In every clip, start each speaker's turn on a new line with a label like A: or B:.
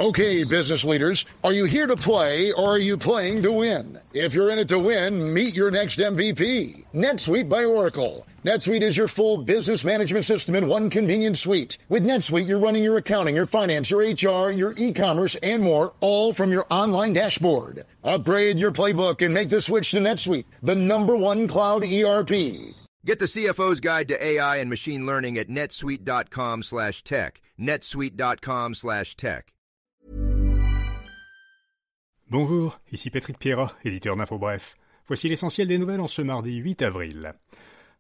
A: Okay, business leaders, are you here to play or are you playing to win? If you're in it to win, meet your next MVP. NetSuite by Oracle. NetSuite is your full business management system in one convenient suite. With NetSuite, you're running your accounting, your finance, your HR, your e-commerce, and more, all from your online dashboard. Upgrade your playbook and make the switch to NetSuite, the #1 cloud ERP.
B: Get the CFO's Guide to AI and Machine Learning at netsuite.com/tech. netsuite.com/tech.
C: Bonjour, ici Patrick Pierrat, éditeur d'InfoBref. Voici l'essentiel des nouvelles en ce mardi 8 avril.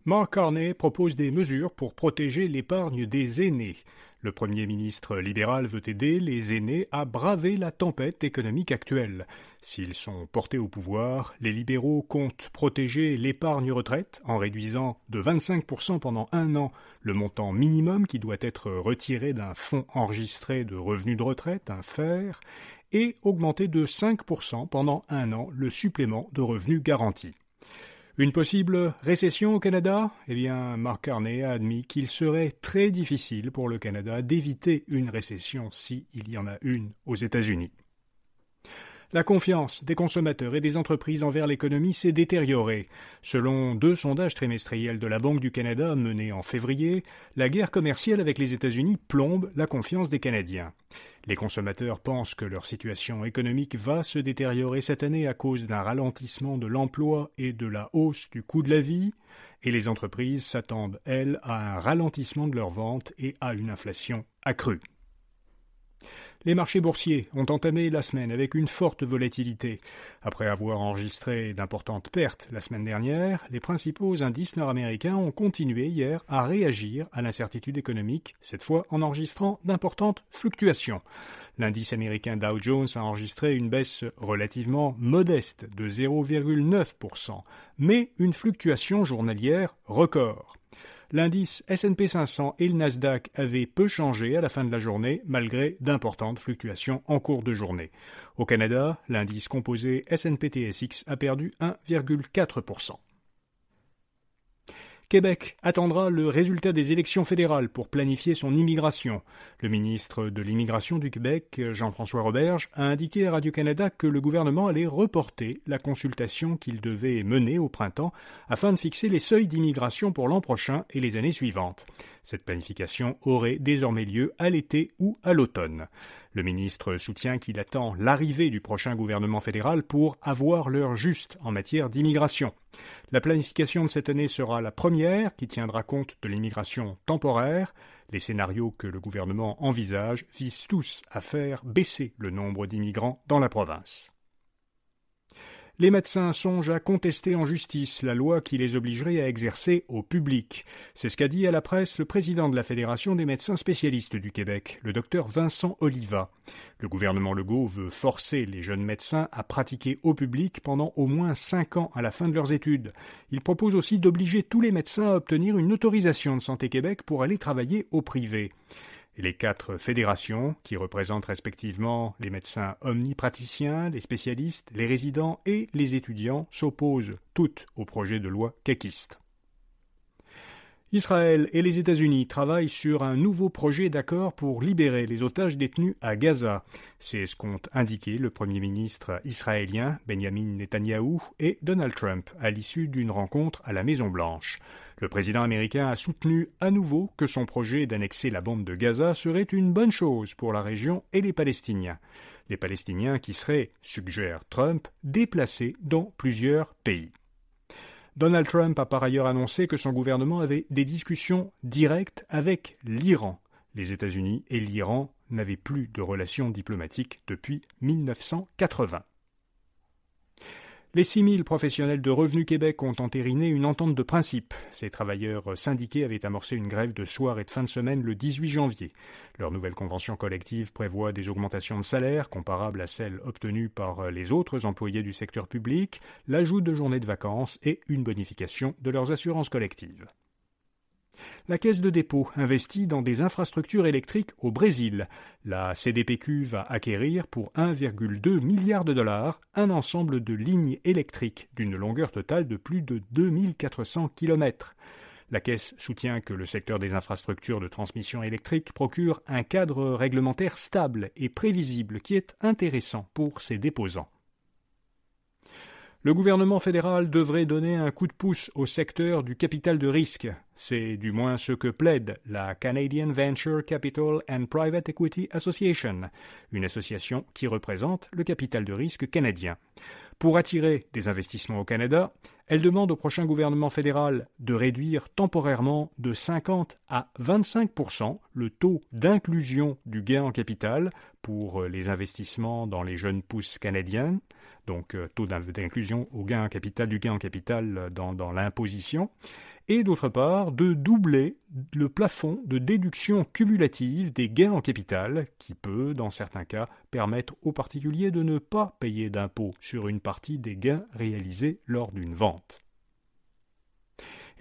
C: Mark Carney propose des mesures pour protéger l'épargne des aînés. Le Premier ministre libéral veut aider les aînés à braver la tempête économique actuelle. S'ils sont portés au pouvoir, les libéraux comptent protéger l'épargne retraite en réduisant de 25% pendant un an le montant minimum qui doit être retiré d'un fonds enregistré de revenus de retraite, un FER, et augmenter de 5% pendant un an le supplément de revenus garanti. Une possible récession au Canada ? Eh bien, Mark Carney a admis qu'il serait très difficile pour le Canada d'éviter une récession s'il y en a une aux États-Unis. La confiance des consommateurs et des entreprises envers l'économie s'est détériorée. Selon 2 sondages trimestriels de la Banque du Canada menés en février, la guerre commerciale avec les États-Unis plombe la confiance des Canadiens. Les consommateurs pensent que leur situation économique va se détériorer cette année à cause d'un ralentissement de l'emploi et de la hausse du coût de la vie, et les entreprises s'attendent, elles, à un ralentissement de leurs ventes et à une inflation accrue. Les marchés boursiers ont entamé la semaine avec une forte volatilité. Après avoir enregistré d'importantes pertes la semaine dernière, les principaux indices nord-américains ont continué hier à réagir à l'incertitude économique, cette fois en enregistrant d'importantes fluctuations. L'indice américain Dow Jones a enregistré une baisse relativement modeste de 0,9%, mais une fluctuation journalière record. L'indice S&P 500 et le Nasdaq avaient peu changé à la fin de la journée, malgré d'importantes fluctuations en cours de journée. Au Canada, l'indice composé S&P/TSX a perdu 1,4%. Québec attendra le résultat des élections fédérales pour planifier son immigration. Le ministre de l'Immigration du Québec, Jean-François Roberge, a indiqué à Radio-Canada que le gouvernement allait reporter la consultation qu'il devait mener au printemps afin de fixer les seuils d'immigration pour l'an prochain et les années suivantes. Cette planification aurait désormais lieu à l'été ou à l'automne. Le ministre soutient qu'il attend l'arrivée du prochain gouvernement fédéral pour avoir l'heure juste en matière d'immigration. La planification de cette année sera la première qui tiendra compte de l'immigration temporaire. Les scénarios que le gouvernement envisage visent tous à faire baisser le nombre d'immigrants dans la province. Les médecins songent à contester en justice la loi qui les obligerait à exercer au public. C'est ce qu'a dit à la presse le président de la Fédération des médecins spécialistes du Québec, le docteur Vincent Oliva. Le gouvernement Legault veut forcer les jeunes médecins à pratiquer au public pendant au moins 5 ans à la fin de leurs études. Il propose aussi d'obliger tous les médecins à obtenir une autorisation de Santé Québec pour aller travailler au privé. Et les 4 fédérations, qui représentent respectivement les médecins omnipraticiens, les spécialistes, les résidents et les étudiants, s'opposent toutes au projet de loi caquiste. Israël et les États-Unis travaillent sur un nouveau projet d'accord pour libérer les otages détenus à Gaza. C'est ce qu'ont indiqué le Premier ministre israélien Benjamin Netanyahou et Donald Trump à l'issue d'une rencontre à la Maison-Blanche. Le président américain a soutenu à nouveau que son projet d'annexer la bande de Gaza serait une bonne chose pour la région et les Palestiniens. Les Palestiniens qui seraient, suggère Trump, déplacés dans plusieurs pays. Donald Trump a par ailleurs annoncé que son gouvernement avait des discussions directes avec l'Iran. Les États-Unis et l'Iran n'avaient plus de relations diplomatiques depuis 1980. Les 6 000 professionnels de Revenu Québec ont entériné une entente de principe. Ces travailleurs syndiqués avaient amorcé une grève de soir et de fin de semaine le 18 janvier. Leur nouvelle convention collective prévoit des augmentations de salaire comparables à celles obtenues par les autres employés du secteur public, l'ajout de journées de vacances et une bonification de leurs assurances collectives. La Caisse de dépôt investit dans des infrastructures électriques au Brésil. La CDPQ va acquérir pour 1,2 milliard de dollars un ensemble de lignes électriques d'une longueur totale de plus de 2400 km. La Caisse soutient que le secteur des infrastructures de transmission électrique procure un cadre réglementaire stable et prévisible qui est intéressant pour ses déposants. Le gouvernement fédéral devrait donner un coup de pouce au secteur du capital de risque. C'est du moins ce que plaide la Canadian Venture Capital and Private Equity Association, une association qui représente le capital de risque canadien. Pour attirer des investissements au Canada, elle demande au prochain gouvernement fédéral de réduire temporairement de 50 à 25% le taux d'inclusion du gain en capital pour les investissements dans les jeunes pousses canadiennes, donc taux d'inclusion au gain en capital, du gain en capital dans l'imposition, et d'autre part de doubler le plafond de déduction cumulative des gains en capital qui peut, dans certains cas, permettre aux particuliers de ne pas payer d'impôt sur une partie des gains réalisés lors d'une vente.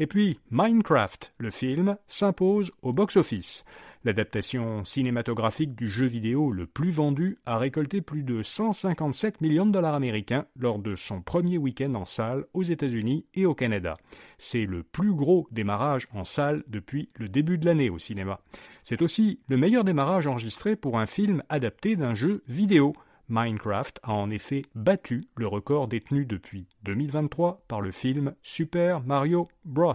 C: Et puis, Minecraft, le film, s'impose au box-office. L'adaptation cinématographique du jeu vidéo le plus vendu a récolté plus de 157 millions de dollars américains lors de son premier week-end en salle aux États-Unis et au Canada. C'est le plus gros démarrage en salle depuis le début de l'année au cinéma. C'est aussi le meilleur démarrage enregistré pour un film adapté d'un jeu vidéo. Minecraft a en effet battu le record détenu depuis 2023 par le film Super Mario Bros.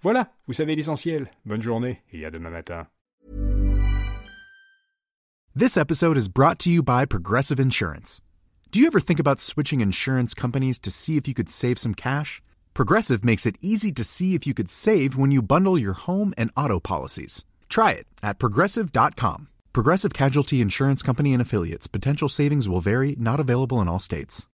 C: Voilà, vous savez l'essentiel. Bonne journée et à demain matin.
D: This episode is brought to you by Progressive Insurance. Do you ever think about switching insurance companies to see if you could save some cash? Progressive makes it easy to see if you could save when you bundle your home and auto policies. Try it at Progressive.com. Progressive Casualty Insurance Company and Affiliates. Potential savings will vary, not available in all states.